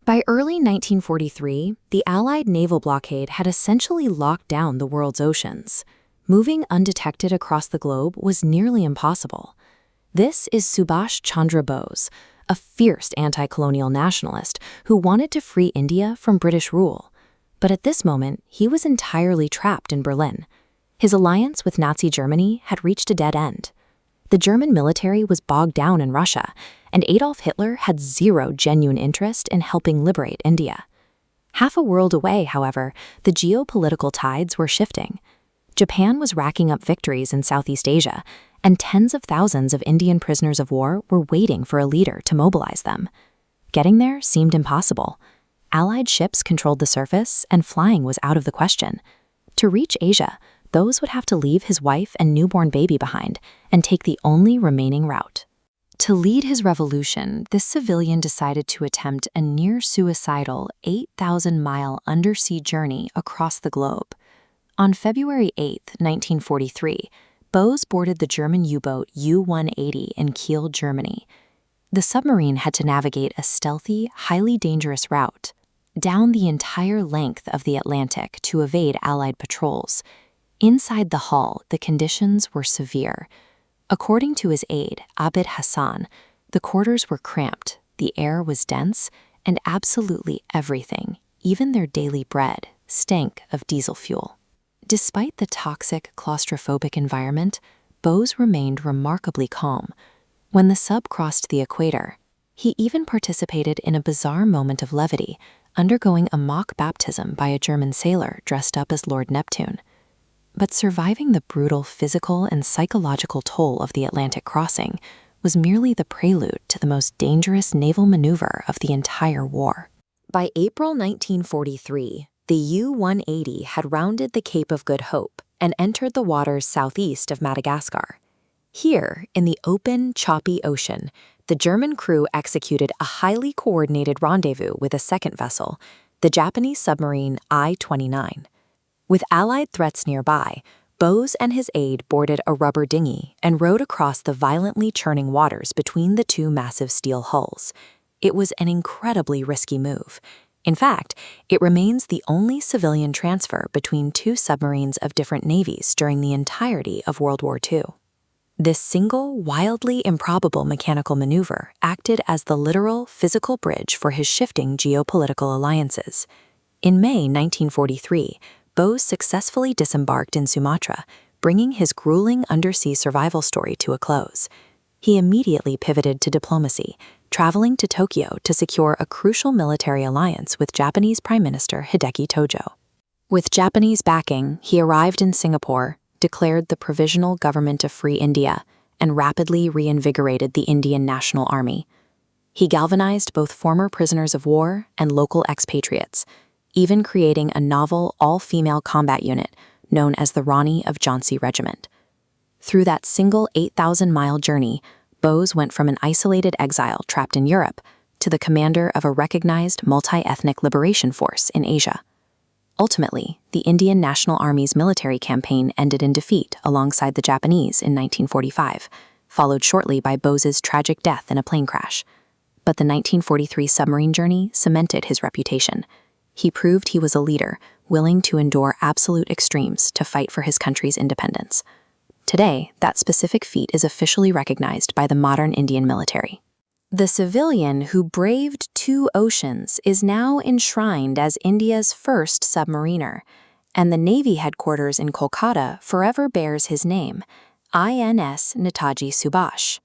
By early 1943, the Allied naval blockade had essentially locked down the world's oceans. Moving undetected across the globe was nearly impossible. This is Subhas Chandra Bose, a fierce anti-colonial nationalist who wanted to free India from British rule. But at this moment, he was entirely trapped in Berlin. His alliance with Nazi Germany had reached a dead end. The German military was bogged down in Russia, and Adolf Hitler had zero genuine interest in helping liberate India. Half a world away, however, the geopolitical tides were shifting. Japan was racking up victories in Southeast Asia, and tens of thousands of Indian prisoners of war were waiting for a leader to mobilize them. Getting there seemed impossible. Allied ships controlled the surface, and flying was out of the question. To reach Asia, Bose would have to leave his wife and newborn baby behind and take the only remaining route. To lead his revolution, this civilian decided to attempt a near-suicidal 8,000-mile undersea journey across the globe. On February 8, 1943, Bose boarded the German U-boat U-180 in Kiel, Germany. The submarine had to navigate a stealthy, highly dangerous route down the entire length of the Atlantic to evade Allied patrols. Inside the hull, the conditions were severe. According to his aide, Abid Hassan, the quarters were cramped, the air was dense, and absolutely everything, even their daily bread, stank of diesel fuel. Despite the toxic, claustrophobic environment, Bose remained remarkably calm. When the sub crossed the equator, he even participated in a bizarre moment of levity, undergoing a mock baptism by a German sailor dressed up as Lord Neptune. But surviving the brutal physical and psychological toll of the Atlantic crossing was merely the prelude to the most dangerous naval maneuver of the entire war. By April 1943, the U-180 had rounded the Cape of Good Hope and entered the waters southeast of Madagascar. Here, in the open, choppy ocean, the German crew executed a highly coordinated rendezvous with a second vessel, the Japanese submarine I-29. With Allied threats nearby, Bose and his aide boarded a rubber dinghy and rowed across the violently churning waters between the two massive steel hulls. It was an incredibly risky move. In fact, it remains the only civilian transfer between two submarines of different navies during the entirety of World War II. This single, wildly improbable mechanical maneuver acted as the literal, physical bridge for his shifting geopolitical alliances. In May 1943, Bose successfully disembarked in Sumatra, bringing his grueling undersea survival story to a close. He immediately pivoted to diplomacy, traveling to Tokyo to secure a crucial military alliance with Japanese Prime Minister Hideki Tojo. With Japanese backing, he arrived in Singapore, declared the Provisional Government of Free India, and rapidly reinvigorated the Indian National Army. He galvanized both former prisoners of war and local expatriates, even creating a novel all-female combat unit known as the Rani of Jhansi Regiment. Through that single 8,000-mile journey, Bose went from an isolated exile trapped in Europe to the commander of a recognized multi-ethnic liberation force in Asia. Ultimately, the Indian National Army's military campaign ended in defeat alongside the Japanese in 1945, followed shortly by Bose's tragic death in a plane crash. But the 1943 submarine journey cemented his reputation. He proved he was a leader, willing to endure absolute extremes to fight for his country's independence. Today, that specific feat is officially recognized by the modern Indian military. The civilian who braved two oceans is now enshrined as India's first submariner, and the Navy headquarters in Kolkata forever bears his name, INS Netaji Subhash.